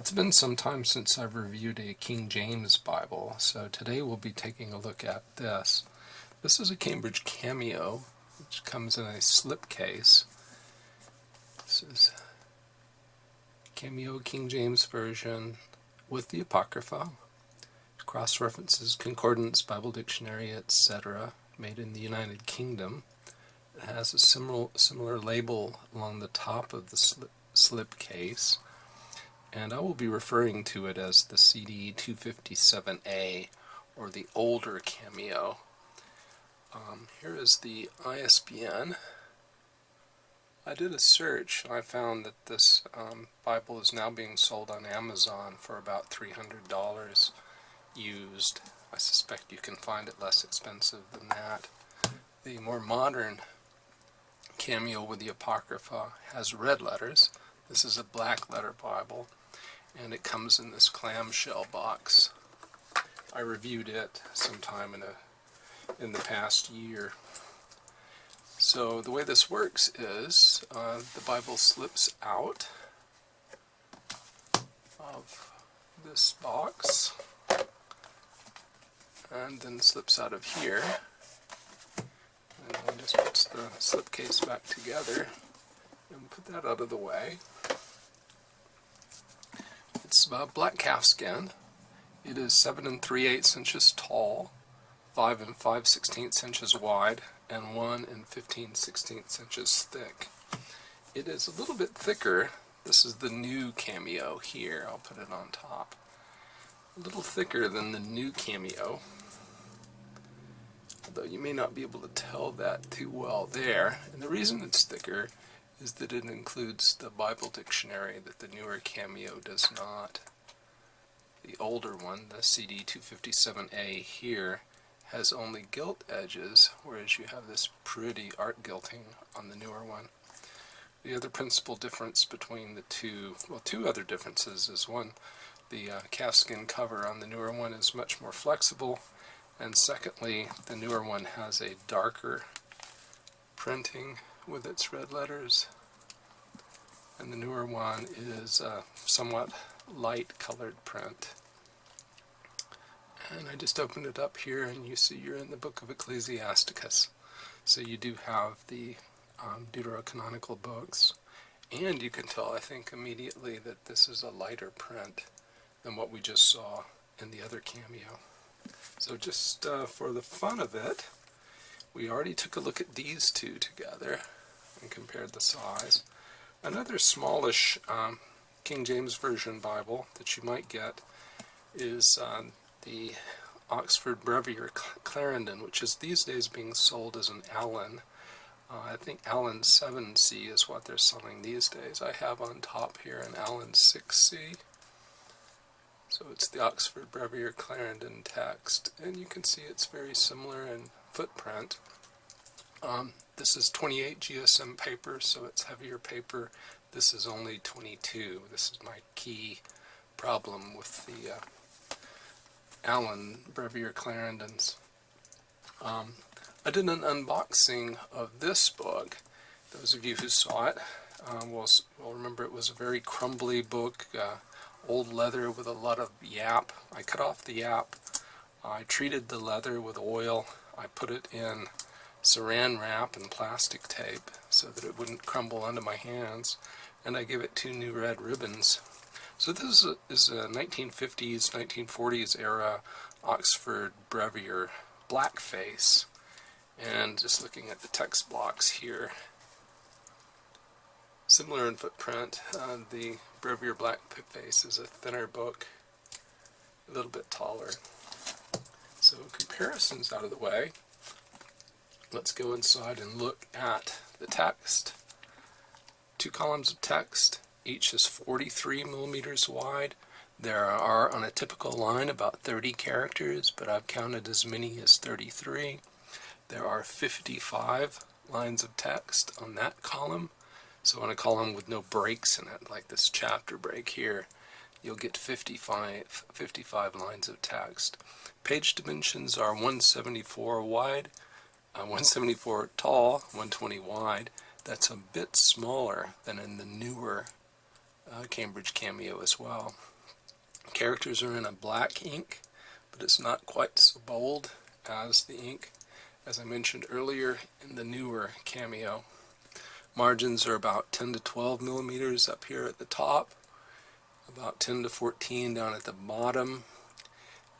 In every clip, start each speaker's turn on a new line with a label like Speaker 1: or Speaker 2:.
Speaker 1: It's been some time since I've reviewed a King James Bible, so today we'll be taking a look at this. This is a Cambridge Cameo, which comes in a slipcase. This is Cameo King James Version with the Apocrypha. Cross-references, concordance, Bible dictionary, etc., made in the United Kingdom. It has a similar label along the top of the slipcase, and I will be referring to it as the CD257A, or the older Cameo. Here is the ISBN. I did a search and I found that this Bible is now being sold on Amazon for about $300 used. I suspect you can find it less expensive than that. The more modern Cameo with the Apocrypha has red letters. This is a black letter Bible, and it comes in this clamshell box. I reviewed it sometime in the past year. So the way this works is the Bible slips out of this box and then slips out of here, and then just puts the slipcase back together and put that out of the way. It's black calfskin. It is 7 3/8 inches tall, 5 5/16 inches wide, and 1 15/16 inches thick. It is a little bit thicker. This is the new Cameo here. I'll put it on top. A little thicker than the new Cameo, although you may not be able to tell that too well there. And the reason it's thicker is that it includes the Bible dictionary that the newer Cameo does not. The older one, the CD257A here, has only gilt edges, whereas you have this pretty art gilting on the newer one. The other principal difference between the two, well, two other differences is one, the calfskin cover on the newer one is much more flexible, and secondly, the newer one has a darker printing with its red letters, and the newer one is a somewhat light colored print. And I just opened it up here, and you see you're in the book of Ecclesiasticus, so you do have the deuterocanonical books, and you can tell, I think, immediately that this is a lighter print than what we just saw in the other Cameo. So just for the fun of it, we already took a look at these two together and compared the size. Another smallish King James Version Bible that you might get is the Oxford Brevier Clarendon, which is these days being sold as an Allan. I think Allan 7C is what they're selling these days. I have on top here an Allan 6C. So it's the Oxford Brevier Clarendon text, and you can see it's very similar in footprint. This is 28 GSM paper, so it's heavier paper. This is only 22. This is my key problem with the Allan Brevier Clarendons. I did an unboxing of this book. Those of you who saw it will remember it was a very crumbly book, old leather with a lot of yap. I cut off the yap. I treated the leather with oil. I put it in saran wrap and plastic tape so that it wouldn't crumble onto my hands, and I gave it 2 new red ribbons. So this is a 1950s, 1940s era Oxford Brevier Black-face, and just looking at the text blocks here, similar in footprint. The Brevier Black-face is a thinner book, a little bit taller. So comparisons out of the way, let's go inside and look at the text. 2 columns of text, each is 43 millimeters wide. There are, on a typical line, about 30 characters, but I've counted as many as 33. There are 55 lines of text on that column. So on a column with no breaks in it, like this chapter break here, you'll get 55 lines of text. Page dimensions are 174 wide, 174 tall, 120 wide. That's a bit smaller than in the newer Cambridge Cameo as well. Characters are in a black ink, but it's not quite so bold as the ink, as I mentioned earlier, in the newer Cameo. Margins are about 10 to 12 millimeters up here at the top, about 10 to 14 down at the bottom.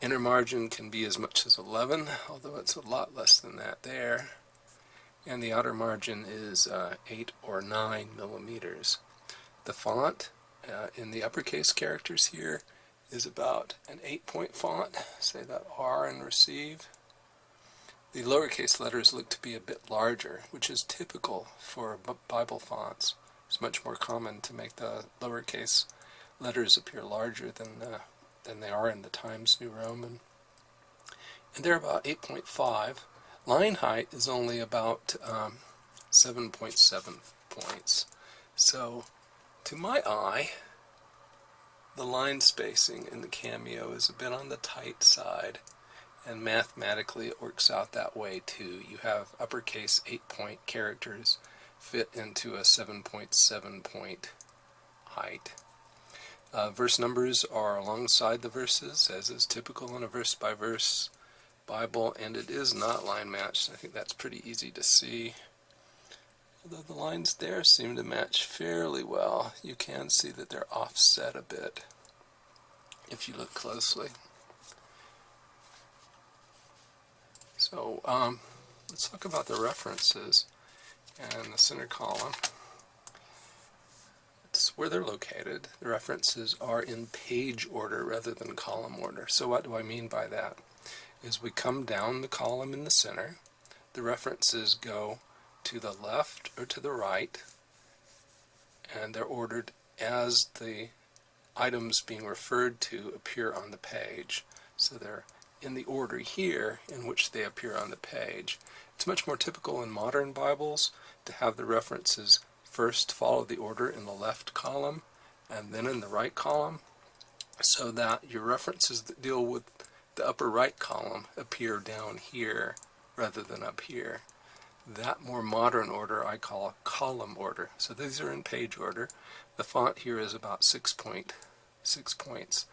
Speaker 1: Inner margin can be as much as 11, although it's a lot less than that there. And the outer margin is 8 or 9 millimeters. The font in the uppercase characters here is about an 8-point font. Say that R and receive. The lowercase letters look to be a bit larger, which is typical for Bible fonts. It's much more common to make the lowercase letters appear larger than they are in the Times New Roman. And they're about 8.5. Line height is only about 7.7 points. So, to my eye, the line spacing in the Cameo is a bit on the tight side, and mathematically it works out that way too. You have uppercase 8-point characters fit into a 7.7 point height. Verse numbers are alongside the verses, as is typical in a verse-by-verse Bible, and it is not line matched. I think that's pretty easy to see. Although the lines there seem to match fairly well, you can see that they're offset a bit if you look closely. So let's talk about the references and the center column. It's where they're located. The references are in page order rather than column order. So what do I mean by that? Is we come down the column in the center, the references go to the left or to the right, and they're ordered as the items being referred to appear on the page. So they're in the order here in which they appear on the page. It's much more typical in modern Bibles to have the references first follow the order in the left column and then in the right column, so that your references that deal with the upper right column appear down here rather than up here. That more modern order I call a column order. So these are in page order. The font here is about 6.6 points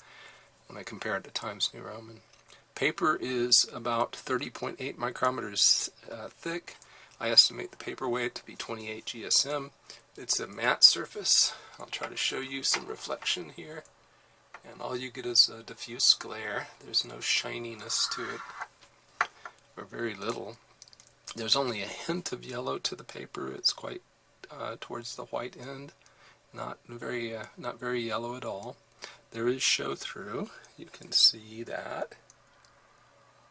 Speaker 1: when I compare it to Times New Roman. Paper is about 30.8 micrometers thick. I estimate the paper weight to be 28 GSM. It's a matte surface. I'll try to show you some reflection here. And all you get is a diffuse glare. There's no shininess to it, or very little. There's only a hint of yellow to the paper. It's quite towards the white end, not very yellow at all. There is show through. You can see that,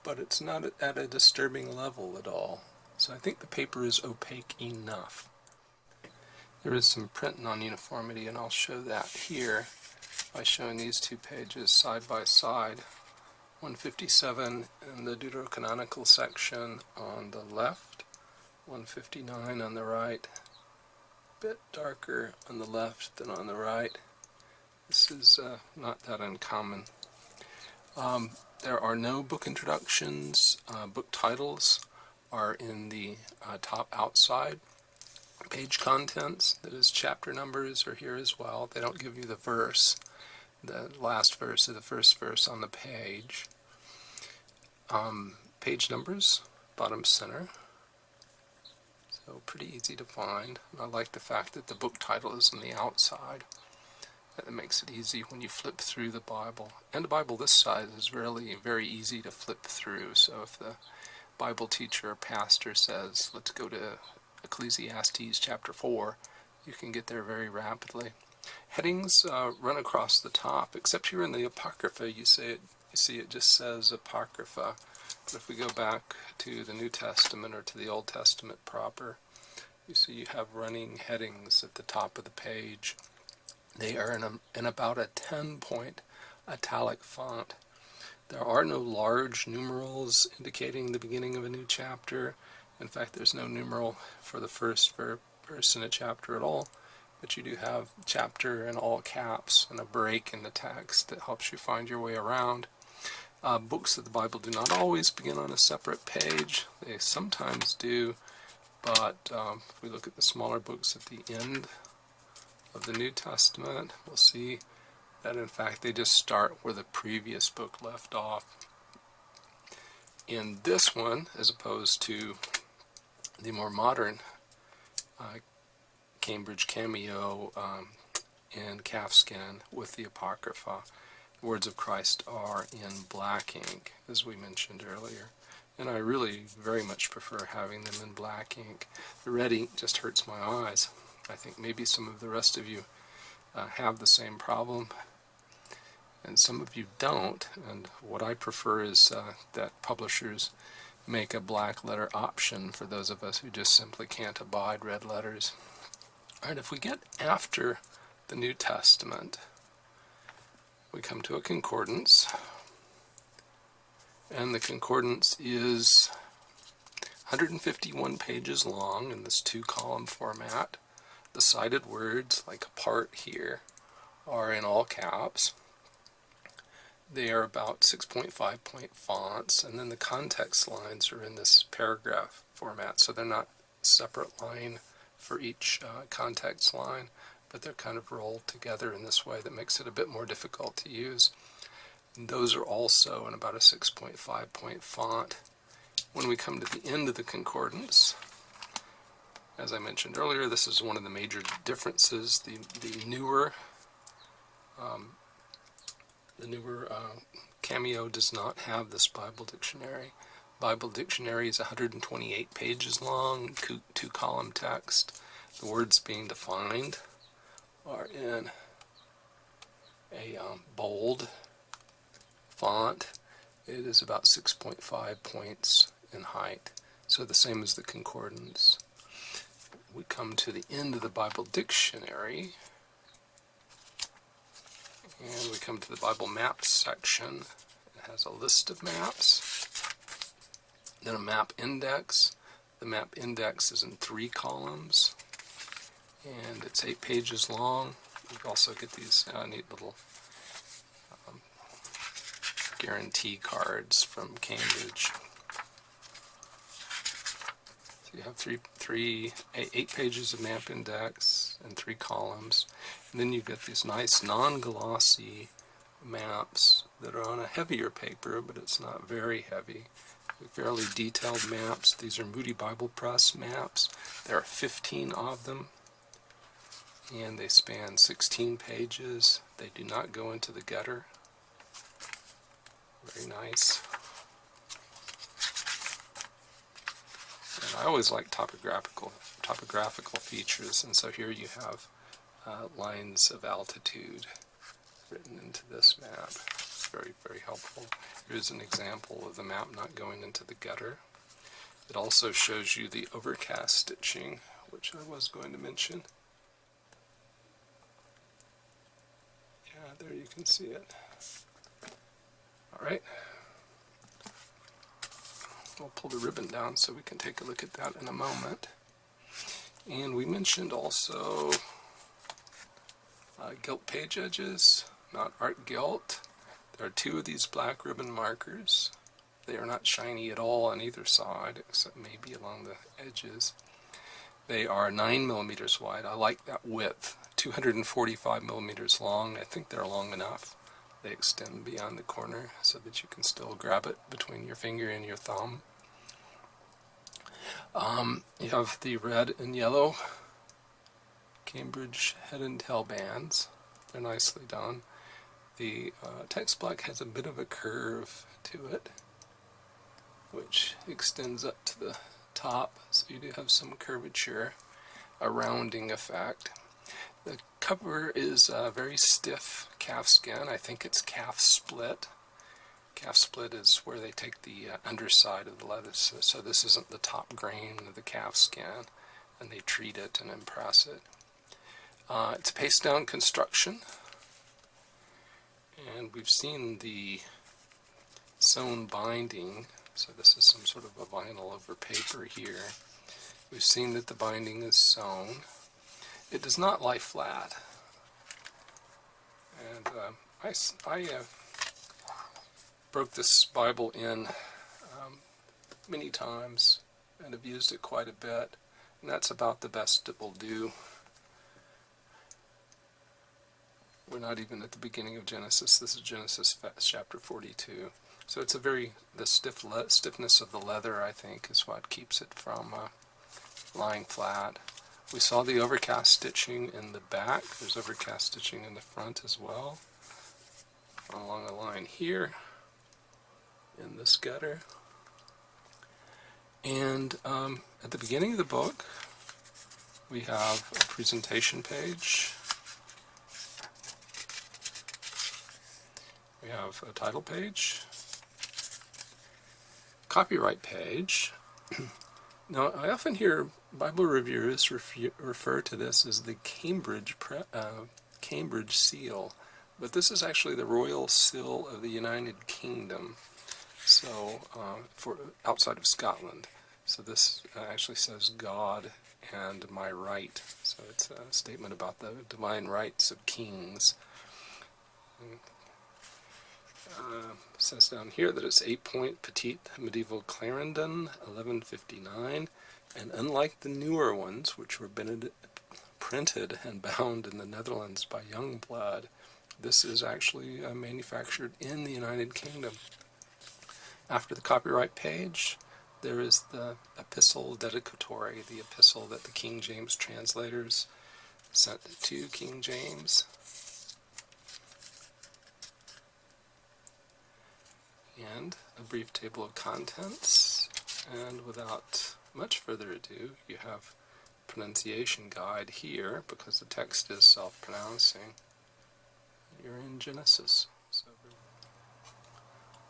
Speaker 1: but it's not at a disturbing level at all. So I think the paper is opaque enough. There is some print non-uniformity, and I'll show that here by showing these two pages side by side. 157 in the deuterocanonical section on the left, 159 on the right, a bit darker on the left than on the right. This is not that uncommon. There are no book introductions. Book titles are in the top outside. Page contents, that is chapter numbers, are here as well. They don't give you the verse. The last verse or the first verse on the page. Page numbers, bottom center. So pretty easy to find. And I like the fact that the book title is on the outside. That makes it easy when you flip through the Bible. And a Bible this size is really very easy to flip through. So if the Bible teacher or pastor says, let's go to Ecclesiastes chapter 4, you can get there very rapidly. Headings run across the top, except here in the Apocrypha, you see it just says Apocrypha. But if we go back to the New Testament or to the Old Testament proper, you see you have running headings at the top of the page. They are in about a 10-point italic font. There are no large numerals indicating the beginning of a new chapter. In fact, there's no numeral for the first verse in a chapter at all. But you do have chapter in all caps and a break in the text that helps you find your way around. Books of the Bible do not always begin on a separate page. They sometimes do, but if we look at the smaller books at the end of the New Testament, we'll see that in fact they just start where the previous book left off. In this one, as opposed to the more modern Cambridge Cameo and calfskin with the Apocrypha, the words of Christ are in black ink, as we mentioned earlier. And I really very much prefer having them in black ink. The red ink just hurts my eyes. I think maybe some of the rest of you have the same problem, and some of you don't. And what I prefer is that publishers make a black letter option for those of us who just simply can't abide red letters. All right, if we get after the New Testament, we come to a concordance, and the concordance is 151 pages long in this 2-column format. The cited words, like apart here, are in all caps. They are about 6.5 point fonts, and then the context lines are in this paragraph format, so they're not separate line for each context line, but they're kind of rolled together in this way that makes it a bit more difficult to use. And those are also in about a 6.5 point font. When we come to the end of the concordance, as I mentioned earlier, this is one of the major differences. The newer Cameo does not have this Bible dictionary. Bible dictionary is 128 pages long, 2-column text. The words being defined are in a bold font. It is about 6.5 points in height, so the same as the concordance. We come to the end of the Bible dictionary, and we come to the Bible maps section. It has a list of maps, then a map index. The map index is in 3 columns, and it's 8 pages long. You also get these neat little guarantee cards from Cambridge. So you have 8 pages of map index and 3 columns, and then you get these nice non-glossy maps that are on a heavier paper, but it's not very heavy. Fairly detailed maps. These are Moody Bible Press maps. There are 15 of them, and they span 16 pages. They do not go into the gutter. Very nice. And I always like topographical features, and so here you have lines of altitude written into this map. It's very, very helpful. Here's an example of the map not going into the gutter. It also shows you the overcast stitching, which I was going to mention. Yeah, there you can see it. All right. We'll pull the ribbon down so we can take a look at that in a moment. And we mentioned also gilt page edges, not art-gilt. There are 2 of these black ribbon markers. They are not shiny at all on either side, except maybe along the edges. They are 9 millimeters wide. I like that width. 245 millimeters long. I think they're long enough. They extend beyond the corner so that you can still grab it between your finger and your thumb. You have the red and yellow Cambridge head and tail bands. They're nicely done. The text block has a bit of a curve to it, which extends up to the top, so you do have some curvature, a rounding effect. The cover is very stiff calfskin. I think it's calf split. Calf split is where they take the underside of the leather, so this isn't the top grain of the calfskin, and they treat it and impress it. It's a paste down construction, and we've seen the sewn binding, so this is some sort of a vinyl over paper here. We've seen that the binding is sewn. It does not lie flat, and I broke this Bible in many times and have used it quite a bit, and that's about the best it will do. we're not even at the beginning of Genesis. This is Genesis chapter 42. So it's the stiffness of the leather, I think, is what keeps it from lying flat. We saw the overcast stitching in the back. There's overcast stitching in the front as well. Along the line here, in this gutter. And at the beginning of the book, we have a presentation page. We have a title page, copyright page. Now, I often hear Bible reviewers refer to this as the Cambridge seal, but this is actually the royal seal of the United Kingdom, so for outside of Scotland. So this actually says God and my right. So it's a statement about the divine rights of kings. It says down here that it's 8-point petite medieval Clarendon, 1159, and unlike the newer ones, which were printed and bound in the Netherlands by Youngblood, this is actually manufactured in the United Kingdom. After the copyright page, there is the Epistle Dedicatory, the epistle that the King James translators sent to King James. And a brief table of contents, and without much further ado, you have pronunciation guide here, because the text is self-pronouncing. You're in Genesis. So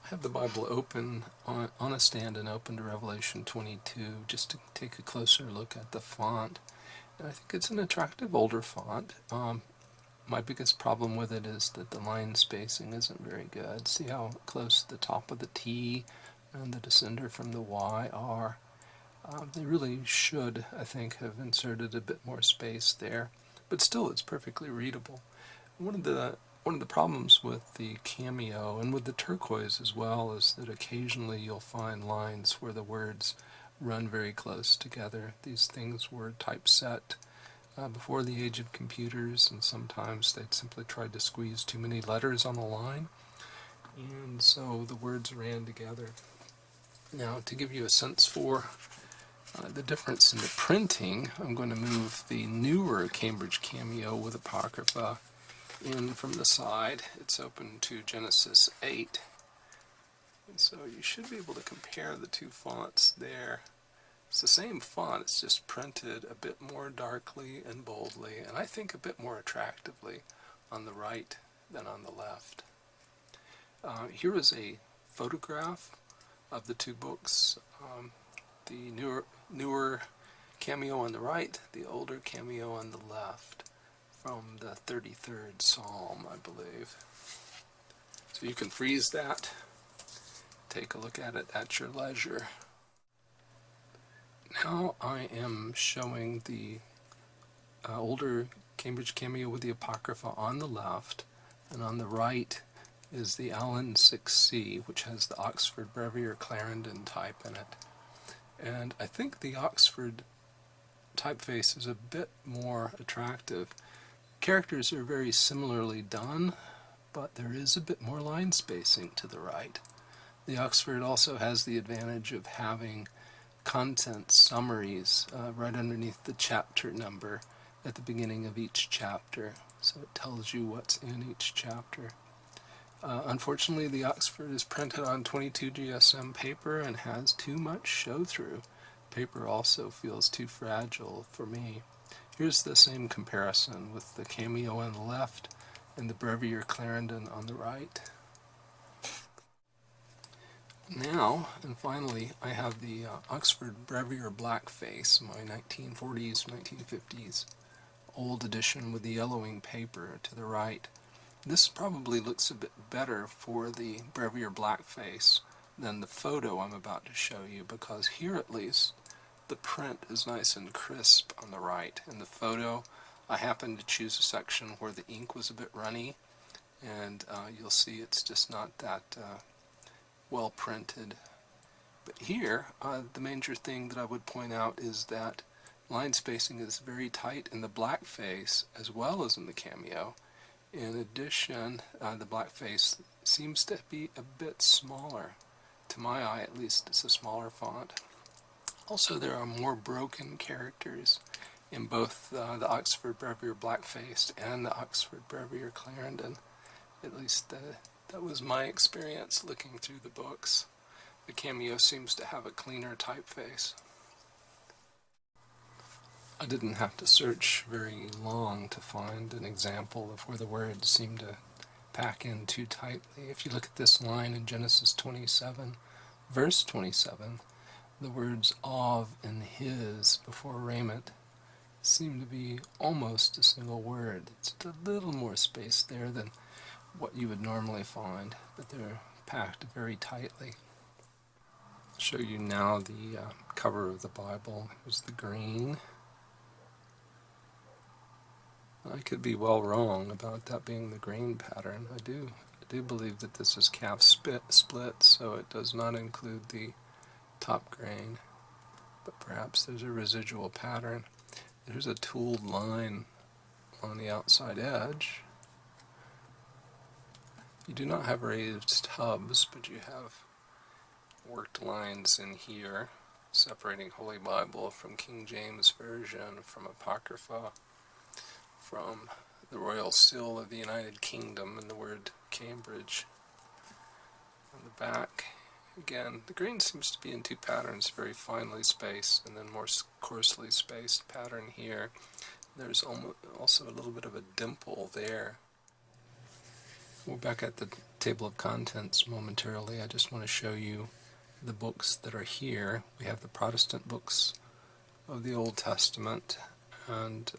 Speaker 1: I have the Bible open on a stand and open to Revelation 22, just to take a closer look at the font. And I think it's an attractive older font. My biggest problem with it is that the line spacing isn't very good. See how close the top of the T and the descender from the Y are? They really should, I think, have inserted a bit more space there, but still it's perfectly readable. One of the problems with the Cameo and with the turquoise as well is that occasionally you'll find lines where the words run very close together. These things were typeset before the age of computers, and sometimes they'd simply tried to squeeze too many letters on a line, and so the words ran together. Now, to give you a sense for the difference in the printing, I'm going to move the newer Cambridge Cameo with Apocrypha in from the side. It's open to Genesis 8, and so you should be able to compare the two fonts there. It's the same font, it's just printed a bit more darkly and boldly, and I think a bit more attractively on the right than on the left. Here is a photograph of the two books, the newer Cameo on the right, the older Cameo on the left, from the 33rd Psalm, I believe. So you can freeze that, take a look at it at your leisure. Now I am showing the older Cambridge Cameo with the Apocrypha on the left, and on the right is the Allan 6C, which has the Oxford Brevier Clarendon type in it. And I think the Oxford typeface is a bit more attractive. Characters are very similarly done, but there is a bit more line spacing to the right. The Oxford also has the advantage of having content summaries right underneath the chapter number at the beginning of each chapter, so it tells you what's in each chapter. Unfortunately, the Oxford is printed on 22 GSM paper and has too much show-through. Paper also feels too fragile for me. Here's the same comparison with the Cameo on the left and the Brevier Clarendon on the right. Now, and finally, I have the Oxford Brevier Black-face, my 1940s, 1950s old edition with the yellowing paper to the right. This probably looks a bit better for the Brevier Black-face than the photo I'm about to show you, because here at least the print is nice and crisp on the right. In the photo, I happened to choose a section where the ink was a bit runny, and you'll see it's just not that well printed. But here, the major thing that I would point out is that line spacing is very tight in the Black-face as well as in the Cameo, In addition, the Black-face seems to be a bit smaller. To my eye, at least, it's a smaller font. Also, there are more broken characters in both the Oxford Brevier Black-face and the Oxford Brevier Clarendon. At least that was my experience looking through the books. The Cameo seems to have a cleaner typeface. I didn't have to search very long to find an example of where the words seem to pack in too tightly. If you look at this line in Genesis 27, verse 27, the words of and his before raiment seem to be almost a single word. It's a little more space there than what you would normally find, but they're packed very tightly. I'll show you now the cover of the Bible. Here's the green. I could be well wrong about that being the grain pattern. I do believe that this is calf split, so it does not include the top grain, but perhaps there's a residual pattern. There's a tooled line on the outside edge. You do not have raised hubs, but you have worked lines in here, separating Holy Bible from King James Version, from Apocrypha, from the Royal Seal of the United Kingdom, and the word Cambridge. On the back, again, the grain seems to be in two patterns, very finely spaced, and then more coarsely spaced pattern here. There's also a little bit of a dimple there. We're back at the table of contents momentarily. I just want to show you the books that are here. We have the Protestant books of the Old Testament, and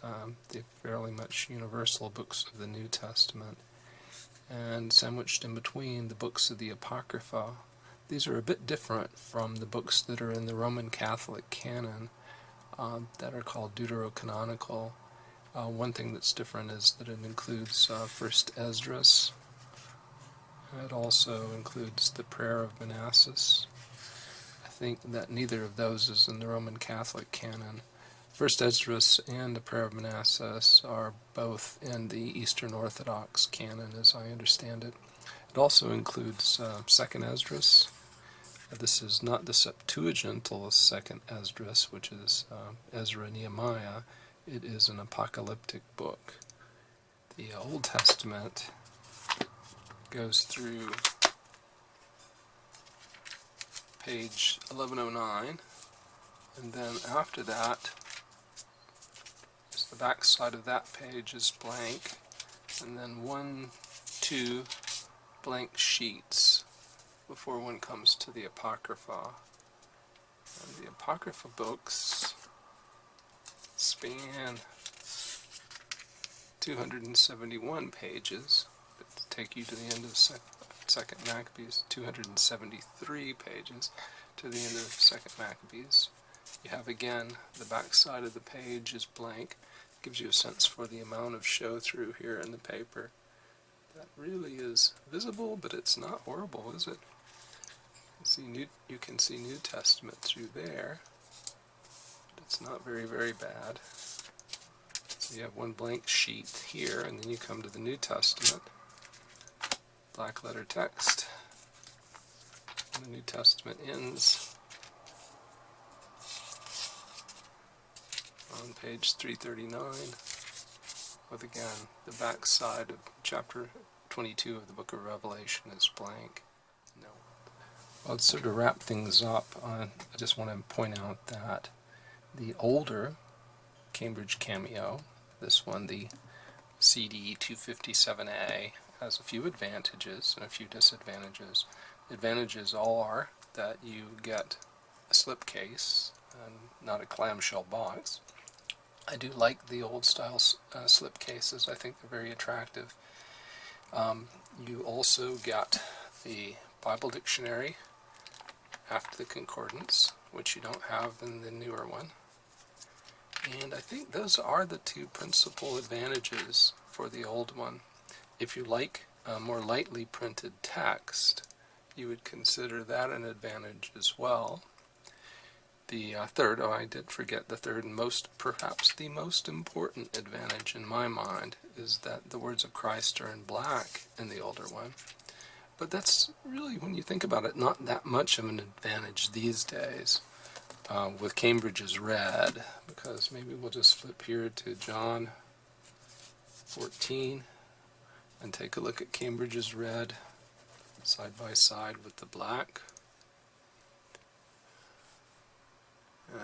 Speaker 1: the fairly much universal books of the New Testament, and sandwiched in between the books of the Apocrypha. These are a bit different from the books that are in the Roman Catholic canon that are called deuterocanonical. One thing that's different is that it includes First Esdras. It also includes the Prayer of Manassas. I think that neither of those is in the Roman Catholic canon. First Esdras and the Prayer of Manassas are both in the Eastern Orthodox canon, as I understand it. It also includes Second Esdras. This is not the Septuagintal Second Esdras, which is Ezra Nehemiah. It is an apocalyptic book. The Old Testament goes through page 1109, and then after that, the back side of that page is blank, and then 2 blank sheets before one comes to the Apocrypha. And the Apocrypha books span 271 pages, but to take you to the end of Second Maccabees, 273 pages to the end of Second Maccabees. You have again the back side of the page is blank. Gives you a sense for the amount of show through here in the paper. That really is visible, but it's not horrible, is it? You can see New Testament through there, but it's not very, very bad. So you have one blank sheet here, and then you come to the New Testament, black letter text, and the New Testament ends on page 339, with again the back side of chapter 22 of the book of Revelation is blank. No. Well, to sort of wrap things up, I just want to point out that the older Cambridge Cameo, this one, the CD257A, has a few advantages and a few disadvantages. The advantages are that you get a slipcase and not a clamshell box. I do like the old style slipcases. I think they're very attractive. You also get the Bible dictionary after the concordance, which you don't have in the newer one. And I think those are the two principal advantages for the old one. If you like more lightly printed text, you would consider that an advantage as well. The third, I did forget the third and perhaps the most important advantage in my mind is that the words of Christ are in black in the older one. But that's really, when you think about it, not that much of an advantage these days with Cambridge's red, because maybe we'll just flip here to John 14 and take a look at Cambridge's red side by side with the black.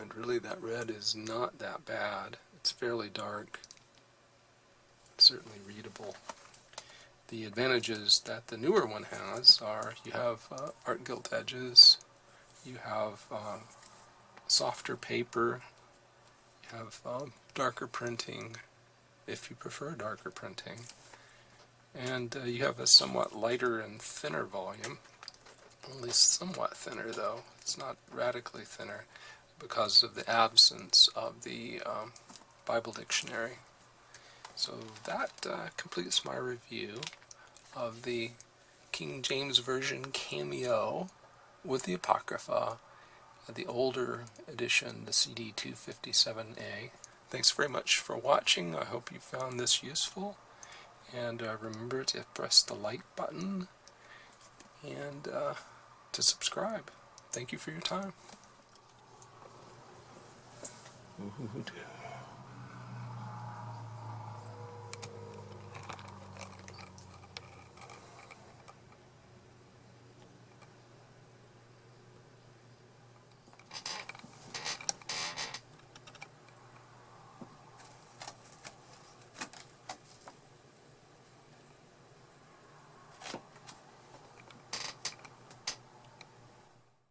Speaker 1: And really that red is not that bad. It's fairly dark, certainly readable. The advantages that the newer one has are you have art-gilt edges, you have softer paper, you have darker printing if you prefer darker printing, and you have a somewhat lighter and thinner volume, only somewhat thinner though, it's not radically thinner, because of the absence of the Bible dictionary. So that completes my review of the King James Version Cameo with the Apocrypha, the older edition, the CD257A. Thanks very much for watching. I hope you found this useful. And remember to press the like button and to subscribe. Thank you for your time. Ooh,